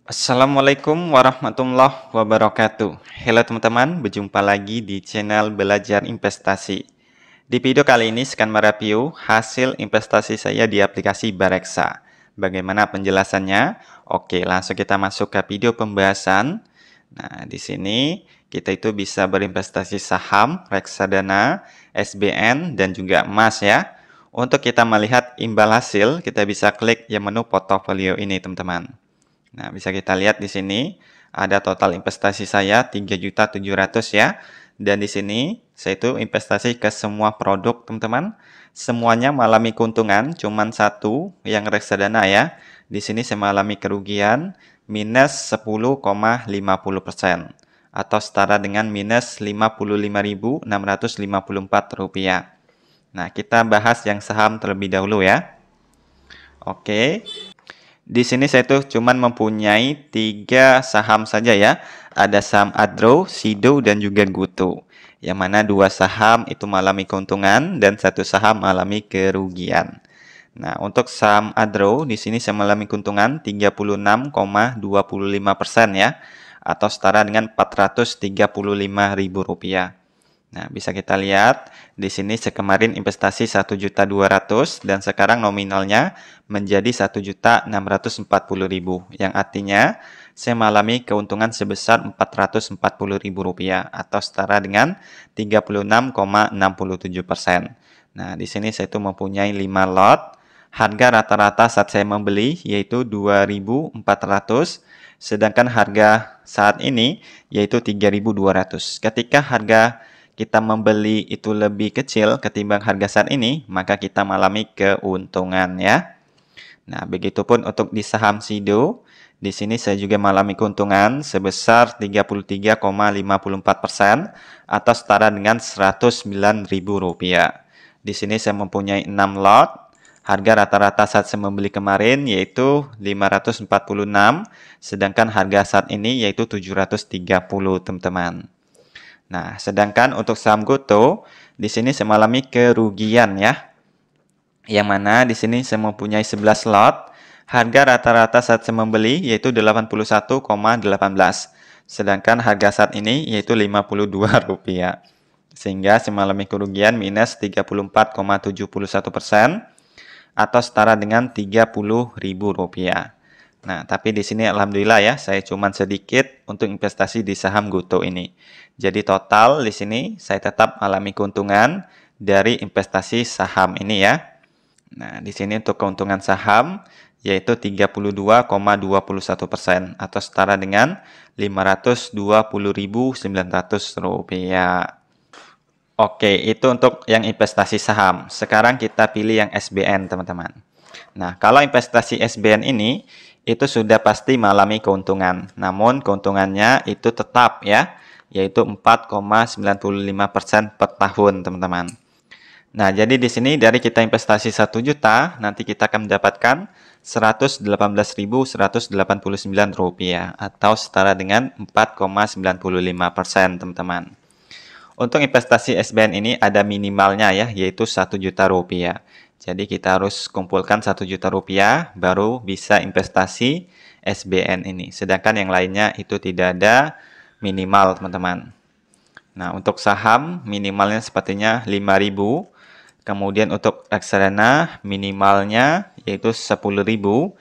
Assalamualaikum warahmatullahi wabarakatuh. Halo teman-teman, berjumpa lagi di channel Belajar Investasi. Di video kali ini saya akan mereview hasil investasi saya di aplikasi Bareksa. Bagaimana penjelasannya? Oke, langsung kita masuk ke video pembahasan. Nah, di sini kita itu bisa berinvestasi saham, reksadana, SBN, dan juga emas ya. Untuk kita melihat imbal hasil, kita bisa klik yang menu portofolio ini, teman-teman. Nah, bisa kita lihat di sini ada total investasi saya 3.700.000 ya. Dan di sini saya itu investasi ke semua produk, teman-teman. Semuanya mengalami keuntungan, cuman satu yang reksadana ya. Di sini saya mengalami kerugian minus 10,50% atau setara dengan minus Rp55.654. Nah, kita bahas yang saham terlebih dahulu ya. Oke. Di sini saya tuh cuman mempunyai 3 saham saja ya. Ada saham Adro, Sido, dan juga Guto. Yang mana 2 saham itu mengalami keuntungan dan 1 saham mengalami kerugian. Nah, untuk saham Adro di sini saya mengalami keuntungan 36,25% ya, atau setara dengan Rp435.000. Nah, bisa kita lihat di sini saya kemarin investasi 1.200.000 dan sekarang nominalnya menjadi 1.640.000 yang artinya saya mengalami keuntungan sebesar Rp440.000 atau setara dengan 36,67%. Nah, di sini saya itu mempunyai 5 lot. Harga rata-rata saat saya membeli yaitu 2.400, sedangkan harga saat ini yaitu 3.200. Ketika harga kita membeli itu lebih kecil ketimbang harga saat ini, maka kita mengalami keuntungan ya. Nah, begitupun untuk di saham Sido, di sini saya juga mengalami keuntungan sebesar 33,54% atau setara dengan Rp109.000. Di sini saya mempunyai 6 lot. Harga rata-rata saat saya membeli kemarin yaitu 546, sedangkan harga saat ini yaitu 730, teman-teman. Nah, sedangkan untuk saham Goto, di sini saya mengalami kerugian ya. Yang mana di sini saya mempunyai 11 lot. Harga rata-rata saat saya membeli yaitu Rp81,18. Sedangkan harga saat ini yaitu Rp52. Sehingga saya mengalami kerugian minus 34,71% atau setara dengan Rp30.000. Nah, tapi di sini alhamdulillah ya, saya cuman sedikit untuk investasi di saham Goto ini. Jadi total di sini saya tetap alami keuntungan dari investasi saham ini ya. Nah, di sini untuk keuntungan saham yaitu 32,21% atau setara dengan Rp520.900. Oke, itu untuk yang investasi saham. Sekarang kita pilih yang SBN, teman-teman. Nah, kalau investasi SBN ini itu sudah pasti mengalami keuntungan. Namun keuntungannya itu tetap ya, yaitu 4,95% per tahun, teman-teman. Nah, jadi di sini dari kita investasi 1 juta, nanti kita akan mendapatkan Rp118.189 atau setara dengan 4,95%, teman-teman. Untuk investasi SBN ini ada minimalnya ya, yaitu 1 juta rupiah. Jadi kita harus kumpulkan 1 juta rupiah baru bisa investasi SBN ini. Sedangkan yang lainnya itu tidak ada minimal, teman-teman. Nah, untuk saham minimalnya sepertinya 5.000. Kemudian untuk reksadana minimalnya yaitu 10.000.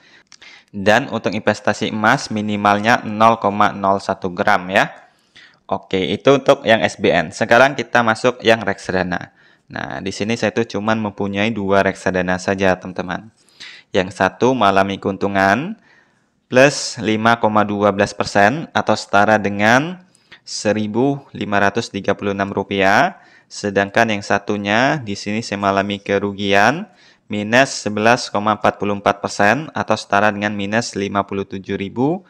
Dan untuk investasi emas minimalnya 0,01 gram ya. Oke, itu untuk yang SBN. Sekarang kita masuk yang reksadana. Nah, di sini saya tuh cuman mempunyai 2 reksadana saja, teman-teman. Yang satu mengalami keuntungan plus 5,12% atau setara dengan Rp1.536. Sedangkan yang satunya di sini saya mengalami kerugian minus 11,44% atau setara dengan minus Rp57.190.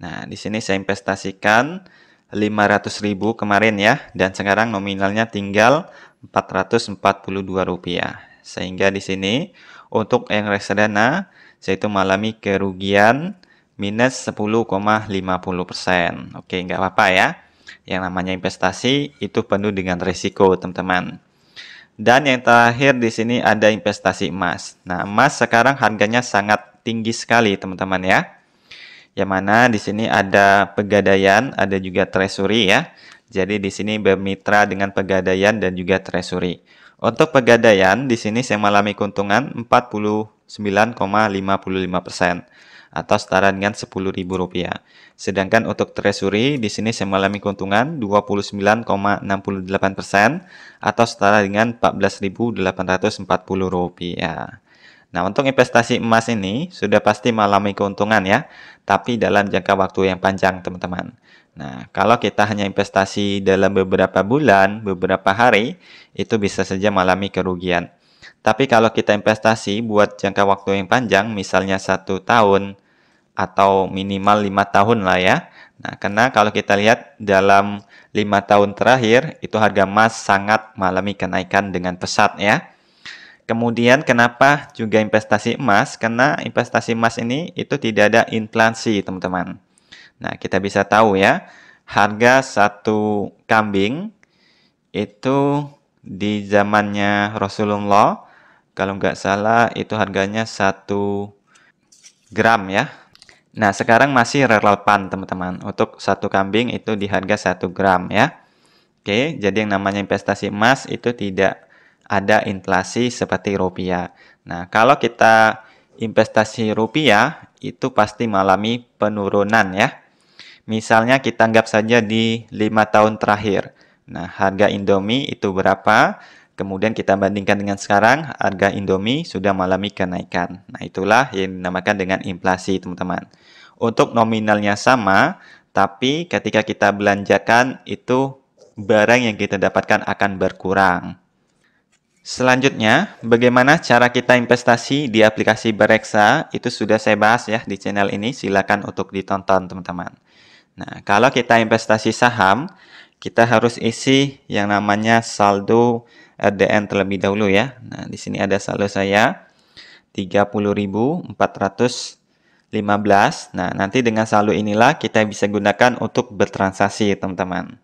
Nah, di sini saya investasikan 500.000 kemarin ya, dan sekarang nominalnya tinggal Rp442. Sehingga di sini untuk yang reksadana saya itu mengalami kerugian minus 10,50%. Oke, nggak apa-apa ya. Yang namanya investasi itu penuh dengan risiko, teman-teman. Dan yang terakhir di sini ada investasi emas. Nah, emas sekarang harganya sangat tinggi sekali teman-teman ya. Yang mana di sini ada Pegadaian, ada juga Treasury ya. Jadi di sini bermitra dengan Pegadaian dan juga Treasury. Untuk Pegadaian di sini saya mengalami keuntungan 49,55% atau setara dengan Rp10.000. Sedangkan untuk Treasury di sini saya mengalami keuntungan 29,68% atau setara dengan Rp14.840. Nah, untuk investasi emas ini sudah pasti mengalami keuntungan ya, tapi dalam jangka waktu yang panjang, teman-teman. Nah, kalau kita hanya investasi dalam beberapa bulan, beberapa hari, itu bisa saja mengalami kerugian. Tapi kalau kita investasi buat jangka waktu yang panjang, misalnya 1 tahun atau minimal 5 tahun lah ya. Nah, karena kalau kita lihat dalam 5 tahun terakhir, itu harga emas sangat mengalami kenaikan dengan pesat ya. Kemudian kenapa juga investasi emas? Karena investasi emas ini itu tidak ada inflasi, teman-teman. Nah, kita bisa tahu ya, harga satu kambing itu di zamannya Rasulullah, kalau nggak salah itu harganya 1 gram ya. Nah, sekarang masih relevan, teman-teman. Untuk satu kambing itu di harga 1 gram ya. Oke, jadi yang namanya investasi emas itu tidak ada inflasi seperti rupiah. Nah, kalau kita investasi rupiah, itu pasti mengalami penurunan ya. Misalnya kita anggap saja di 5 tahun terakhir. Nah, harga Indomie itu berapa? Kemudian kita bandingkan dengan sekarang, harga Indomie sudah mengalami kenaikan. Nah, itulah yang dinamakan dengan inflasi, teman-teman. Untuk nominalnya sama, tapi ketika kita belanjakan, itu barang yang kita dapatkan akan berkurang. Selanjutnya, bagaimana cara kita investasi di aplikasi Bereksa, itu sudah saya bahas ya di channel ini, silakan untuk ditonton teman-teman. Nah, kalau kita investasi saham, kita harus isi yang namanya saldo RDN terlebih dahulu ya. Nah, di sini ada saldo saya 30.415. Nah, nanti dengan saldo inilah kita bisa gunakan untuk bertransaksi, teman-teman.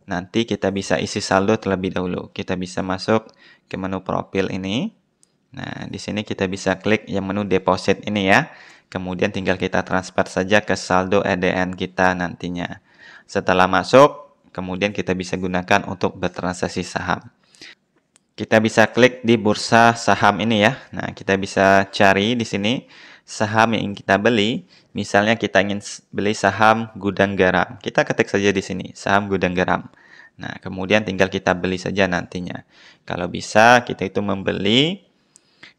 Nanti kita bisa isi saldo terlebih dahulu. Kita bisa masuk ke menu profil ini. Nah, di sini kita bisa klik yang menu deposit ini ya. Kemudian tinggal kita transfer saja ke saldo RDN kita nantinya. Setelah masuk, kemudian kita bisa gunakan untuk bertransaksi saham. Kita bisa klik di bursa saham ini ya. Nah, kita bisa cari di sini saham yang ingin kita beli. Misalnya kita ingin beli saham Gudang Garam. Kita ketik saja di sini, saham Gudang Garam. Nah, kemudian tinggal kita beli saja nantinya. Kalau bisa, kita itu membeli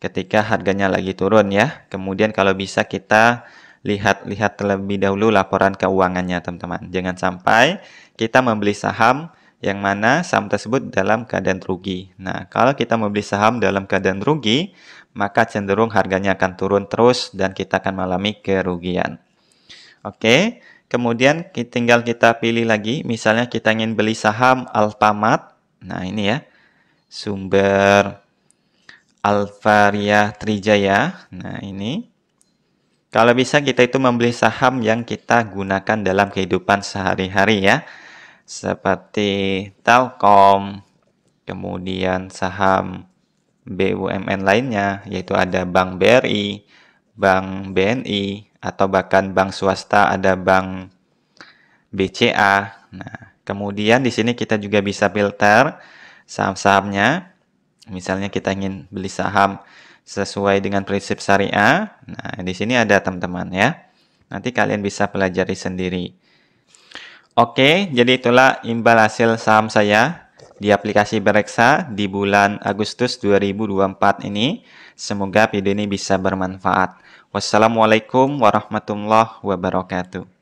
ketika harganya lagi turun ya. Kemudian kalau bisa kita lihat terlebih dahulu laporan keuangannya, teman-teman. Jangan sampai kita membeli saham yang mana saham tersebut dalam keadaan rugi. Nah, kalau kita membeli saham dalam keadaan rugi, maka cenderung harganya akan turun terus dan kita akan mengalami kerugian. Oke, kemudian tinggal kita pilih lagi. Misalnya kita ingin beli saham Alfamart. Nah, ini ya. Sumber Alvaria Trijaya. Nah, ini. Kalau bisa kita itu membeli saham yang kita gunakan dalam kehidupan sehari-hari ya. Seperti Telkom, kemudian saham BUMN lainnya, yaitu ada Bank BRI, Bank BNI, atau bahkan bank swasta ada Bank BCA. Nah, kemudian di sini kita juga bisa filter saham-sahamnya. Misalnya kita ingin beli saham sesuai dengan prinsip syariah. Nah, di sini ada teman-teman ya. Nanti kalian bisa pelajari sendiri. Oke, jadi itulah imbal hasil saham saya di aplikasi Bereksa di bulan Agustus 2024 ini. Semoga video ini bisa bermanfaat. Wassalamualaikum warahmatullahi wabarakatuh.